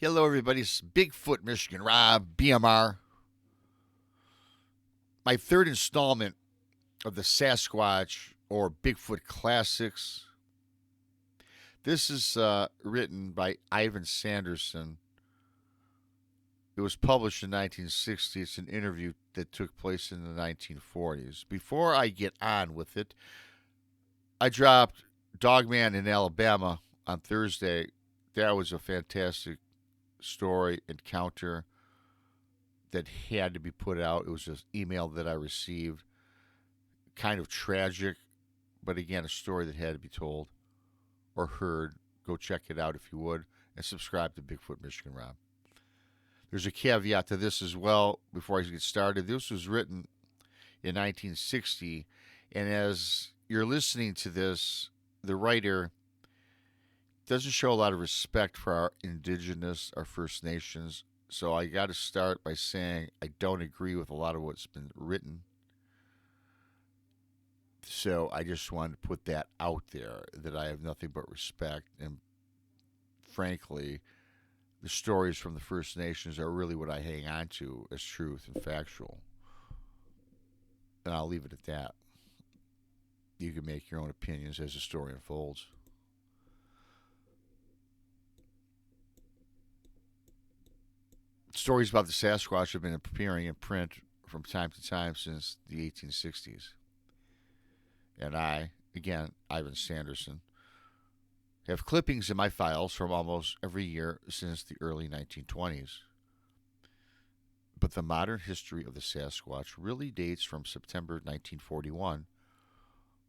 Hello, everybody. It's Bigfoot, Michigan Rob, BMR. My third installment of the Sasquatch or Bigfoot Classics. This is written by Ivan Sanderson. It was published in 1960. It's an interview that took place in the 1940s. Before I get on with it, I dropped Dogman in Alabama on Thursday. That was a fantastic story, encounter that had to be put out. It was an email that I received. Kind of tragic, but again, a story that had to be told or heard. Go check it out if you would, and subscribe to Bigfoot Michigan Rob. There's a caveat to this as well before I get started. This was written in 1960, and as you're listening to this, the writer doesn't show a lot of respect for our indigenous, our First Nations. So I got to start by saying I don't agree with a lot of what's been written. So I just wanted to put that out there, that I have nothing but respect. And frankly, the stories from the First Nations are really what I hang on to as truth and factual. And I'll leave it at that. You can make your own opinions as the story unfolds. Stories about the Sasquatch have been appearing in print from time to time since the 1860s. And I, again, Ivan Sanderson, have clippings in my files from almost every year since the early 1920s. But the modern history of the Sasquatch really dates from September 1941,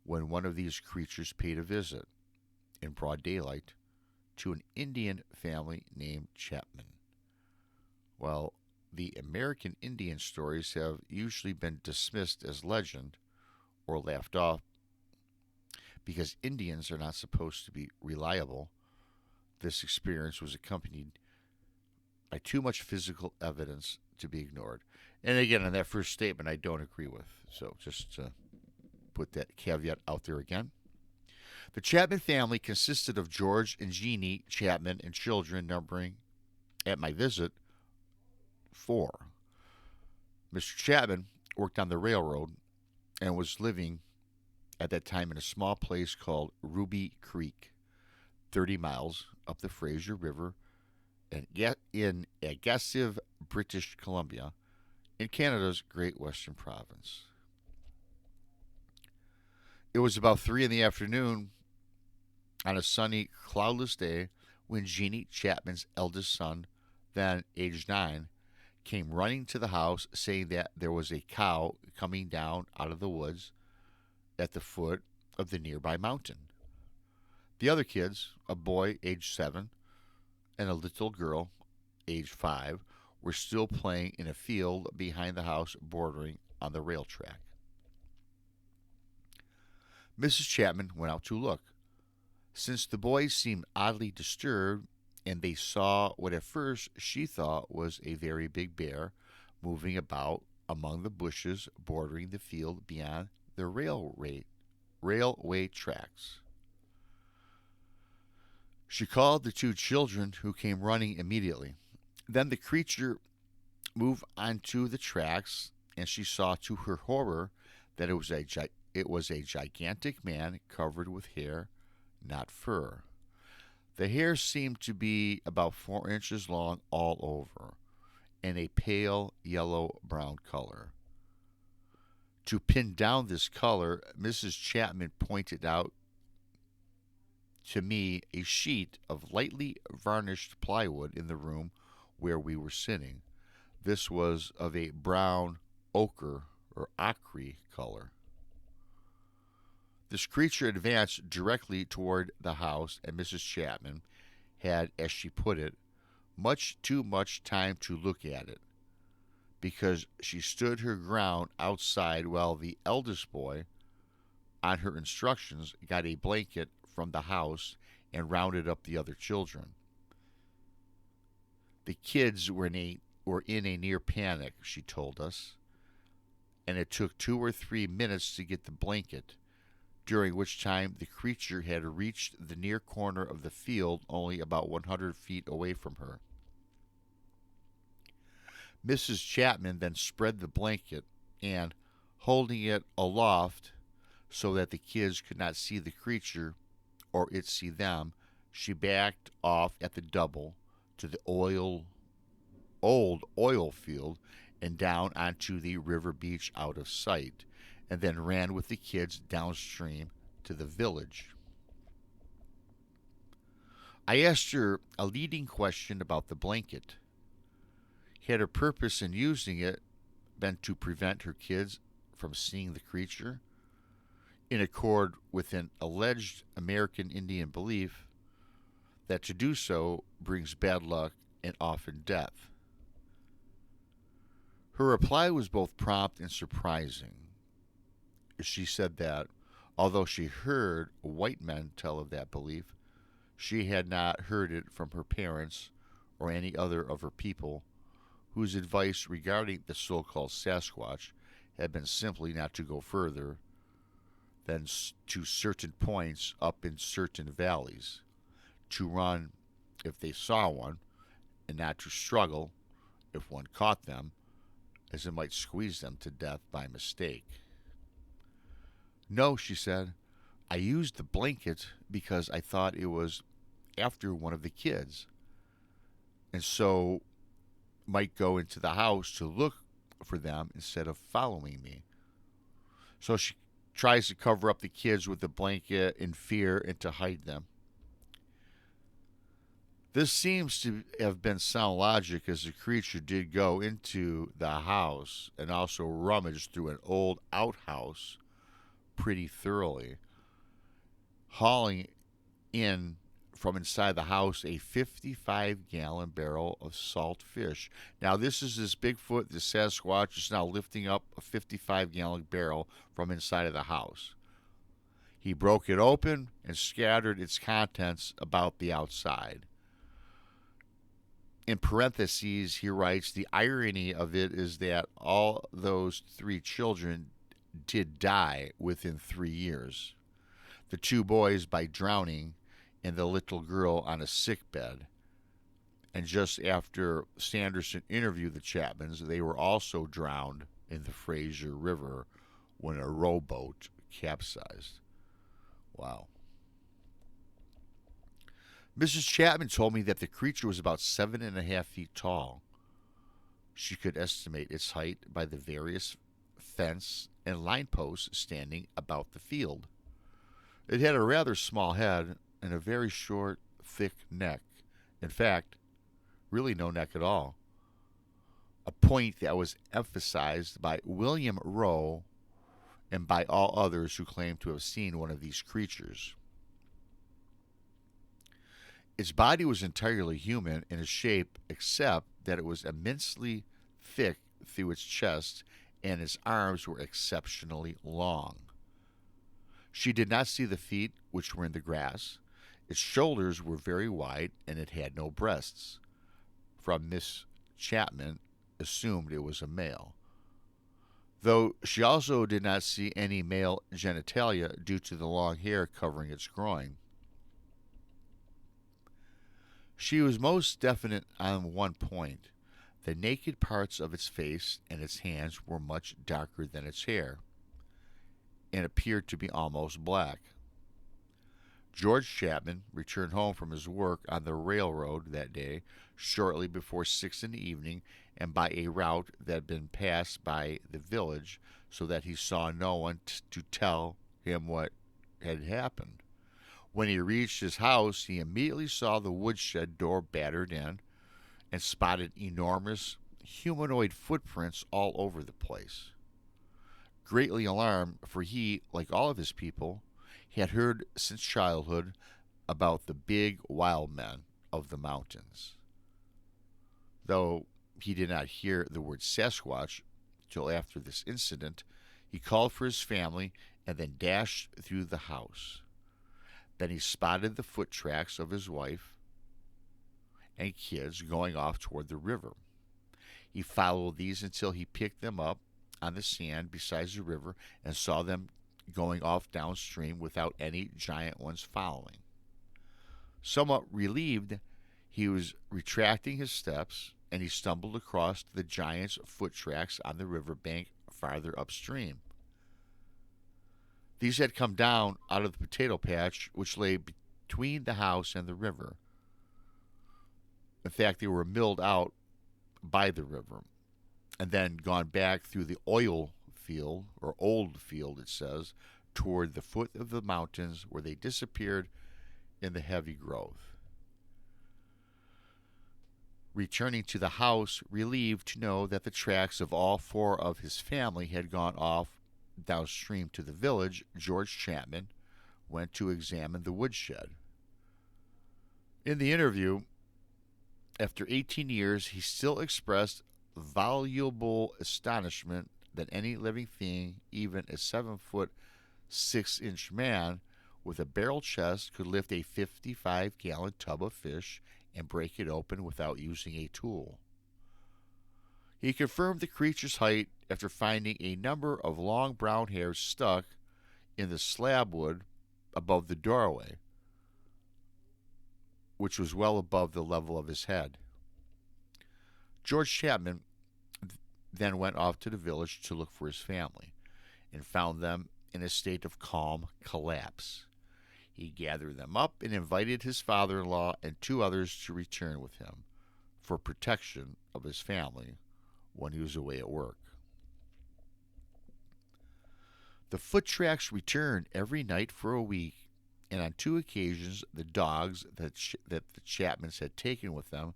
when one of these creatures paid a visit, in broad daylight, to an Indian family named Chapman. Well, the American Indian stories have usually been dismissed as legend or laughed off because Indians are not supposed to be reliable. This experience was accompanied by too much physical evidence to be ignored. And again, on that first statement, I don't agree with. So just to put that caveat out there again. The Chapman family consisted of George and Jeannie Chapman and children numbering, at my visit, 4. Mr. Chapman worked on the railroad and was living at that time in a small place called Ruby Creek, 30 miles up the Fraser River in Agassiz, British Columbia, in Canada's Great Western Province. It was about 3 in the afternoon on a sunny, cloudless day when Jeannie Chapman's eldest son, then aged 9, came running to the house saying that there was a cow coming down out of the woods at the foot of the nearby mountain. The other kids, a boy aged 7 and a little girl aged 5, were still playing in a field behind the house bordering on the rail track. Mrs. Chapman went out to look. Since the boys seemed oddly disturbed, and they saw what at first she thought was a very big bear moving about among the bushes bordering the field beyond the railway tracks. She called the 2 children, who came running immediately. Then the creature moved onto the tracks, and she saw to her horror that it was a gigantic man covered with hair, not fur. The hair seemed to be about 4 inches long all over, and a pale yellow-brown color. To pin down this color, Mrs. Chapman pointed out to me a sheet of lightly varnished plywood in the room where we were sitting. This was of a brown ochre or ochre color. This creature advanced directly toward the house, and Mrs. Chapman had, as she put it, much too much time to look at it, because she stood her ground outside while the eldest boy, on her instructions, got a blanket from the house and rounded up the other children. The kids were in a near panic, she told us, and it took 2 or 3 minutes to get the blanket, during which time the creature had reached the near corner of the field only about 100 feet away from her. Mrs. Chapman then spread the blanket and, holding it aloft so that the kids could not see the creature or it see them, she backed off at the double to the old oil field and down onto the river beach out of sight, and then ran with the kids downstream to the village. I asked her a leading question about the blanket. Had her purpose in using it been to prevent her kids from seeing the creature, in accord with an alleged American Indian belief that to do so brings bad luck and often death? Her reply was both prompt and surprising. She said that, although she heard white men tell of that belief, she had not heard it from her parents or any other of her people, whose advice regarding the so-called Sasquatch had been simply not to go further than to certain points up in certain valleys, to run if they saw one, and not to struggle if one caught them, as it might squeeze them to death by mistake. No, she said, I used the blanket because I thought it was after one of the kids, and so might go into the house to look for them instead of following me. So she tries to cover up the kids with the blanket in fear and to hide them. This seems to have been sound logic, as the creature did go into the house and also rummaged through an old outhouse pretty thoroughly, hauling in from inside the house a 55-gallon barrel of salt fish. Now, this is this Bigfoot, the Sasquatch, is now lifting up a 55-gallon barrel from inside of the house. He broke it open and scattered its contents about the outside. In parentheses, he writes, the irony of it is that all those 3 children did die within 3 years. The 2 boys by drowning, and the little girl on a sick bed. And just after Sanderson interviewed the Chapmans, they were also drowned in the Fraser River when a rowboat capsized. Wow. Mrs. Chapman told me that the creature was about 7.5 feet tall. She could estimate its height by the various fence and line posts standing about the field. It had a rather small head and a very short, thick neck. In fact, really no neck at all. A point that was emphasized by William Rowe and by all others who claimed to have seen one of these creatures. Its body was entirely human in its shape, except that it was immensely thick through its chest, and its arms were exceptionally long. She did not see the feet, which were in the grass. Its shoulders were very wide, and it had no breasts. From Miss Chapman, assumed it was a male, though she also did not see any male genitalia due to the long hair covering its groin. She was most definite on one point. The naked parts of its face and its hands were much darker than its hair, and appeared to be almost black. George Chapman returned home from his work on the railroad that day, shortly before 6 in the evening, and by a route that had been passed by the village, so that he saw no one to tell him what had happened. When he reached his house, he immediately saw the woodshed door battered in and spotted enormous humanoid footprints all over the place. Greatly alarmed, for he, like all of his people, had heard since childhood about the big wild men of the mountains. Though he did not hear the word Sasquatch till after this incident, he called for his family and then dashed through the house. Then he spotted the foot tracks of his wife and kids going off toward the river. He followed these until he picked them up on the sand beside the river and saw them going off downstream without any giant ones following. Somewhat relieved, he was retracting his steps and he stumbled across the giant's foot tracks on the riverbank farther upstream. These had come down out of the potato patch which lay between the house and the river. In fact, they were milled out by the river and then gone back through the oil field, or old field it says, toward the foot of the mountains where they disappeared in the heavy growth. Returning to the house, relieved to know that the tracks of all four of his family had gone off downstream to the village, George Chapman went to examine the woodshed. In the interview, after 18 years, he still expressed voluble astonishment that any living thing, even a 7-foot 6-inch man with a barrel chest, could lift a 55-gallon tub of fish and break it open without using a tool. He confirmed the creature's height after finding a number of long brown hairs stuck in the slab wood above the doorway, which was well above the level of his head. George Chapman then went off to the village to look for his family and found them in a state of calm collapse. He gathered them up and invited his father-in-law and 2 others to return with him for protection of his family when he was away at work. The foot tracks returned every night for a week, and on 2 occasions the dogs that the Chapmans had taken with them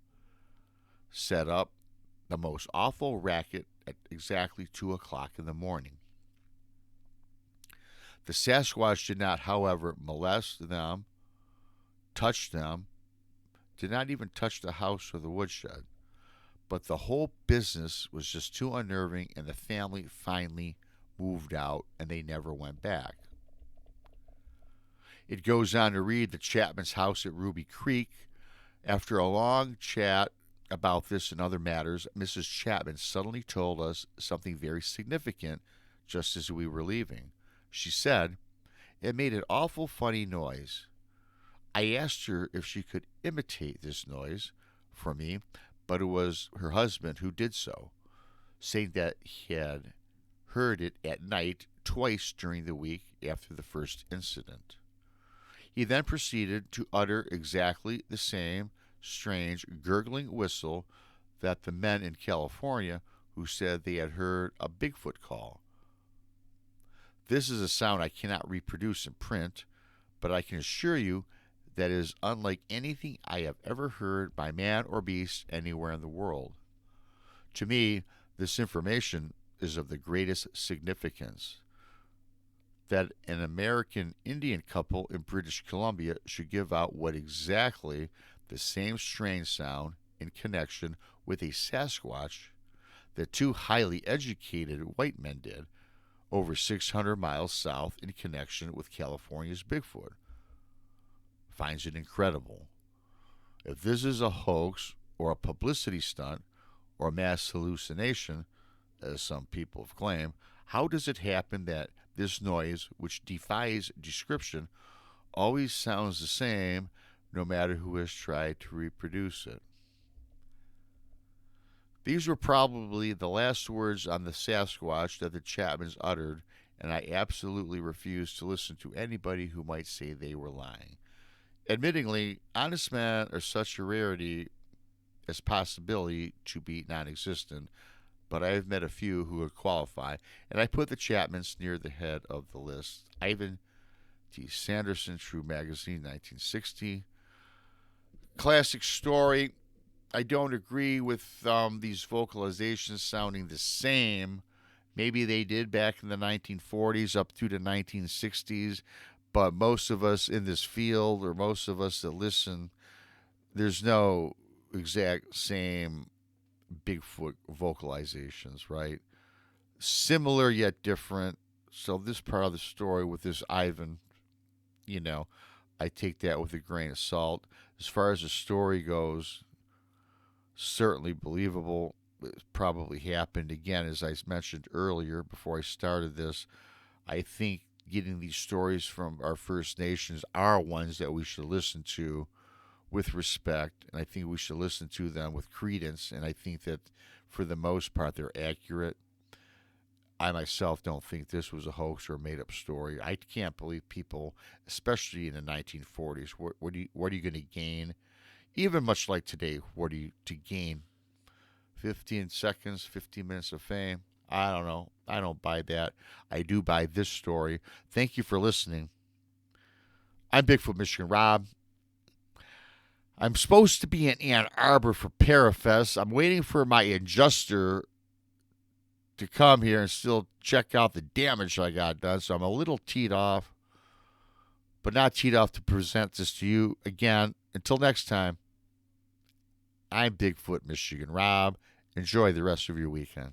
set up the most awful racket at exactly 2 o'clock in the morning. The Sasquatch did not, however, molest them, touch them, did not even touch the house or the woodshed. But the whole business was just too unnerving, and the family finally moved out, and they never went back. It goes on to read the Chapman's house at Ruby Creek. After a long chat about this and other matters, Mrs. Chapman suddenly told us something very significant just as we were leaving. She said, "It made an awful funny noise." I asked her if she could imitate this noise for me, but it was her husband who did so, saying that he had heard it at night twice during the week after the first incident. He then proceeded to utter exactly the same strange gurgling whistle that the men in California who said they had heard a Bigfoot call. This is a sound I cannot reproduce in print, but I can assure you that it is unlike anything I have ever heard by man or beast anywhere in the world. To me, this information is of the greatest significance. That an American Indian couple in British Columbia should give out what exactly the same strange sound in connection with a Sasquatch that 2 highly educated white men did over 600 miles south in connection with California's Bigfoot finds it incredible. If this is a hoax or a publicity stunt or mass hallucination, as some people have claimed, how does it happen that this noise, which defies description, always sounds the same no matter who has tried to reproduce it? These were probably the last words on the Sasquatch that the Chapmans uttered, and I absolutely refuse to listen to anybody who might say they were lying. Admittingly, honest men are such a rarity as possibility to be non-existent, but I have met a few who would qualify, and I put the Chapmans near the head of the list. Ivan Sanderson, True Magazine, 1960. Classic story. I don't agree with these vocalizations sounding the same. Maybe they did back in the 1940s up through the 1960s, but most of us in this field, or most of us that listen, there's no exact same Bigfoot vocalizations, right? Similar yet different. So this part of the story with this Ivan, I take that with a grain of salt. As far as the story goes, certainly believable. It probably happened. Again, as I mentioned earlier before I started this, I think getting these stories from our First Nations are ones that we should listen to with respect, and I think we should listen to them with credence, and I think that for the most part they're accurate. I myself don't think this was a hoax or a made-up story. I can't believe people, especially in the 1940s, what are you going to gain? Even much like today, what are you to gain? 15 seconds, 15 minutes of fame? I don't know. I don't buy that. I do buy this story. Thank you for listening. I'm Bigfoot Michigan Rob. I'm supposed to be in Ann Arbor for Parafest. I'm waiting for my adjuster to come here and still check out the damage I got done. So I'm a little teed off, but not teed off to present this to you again. Until next time, I'm Bigfoot Michigan Rob. Enjoy the rest of your weekend.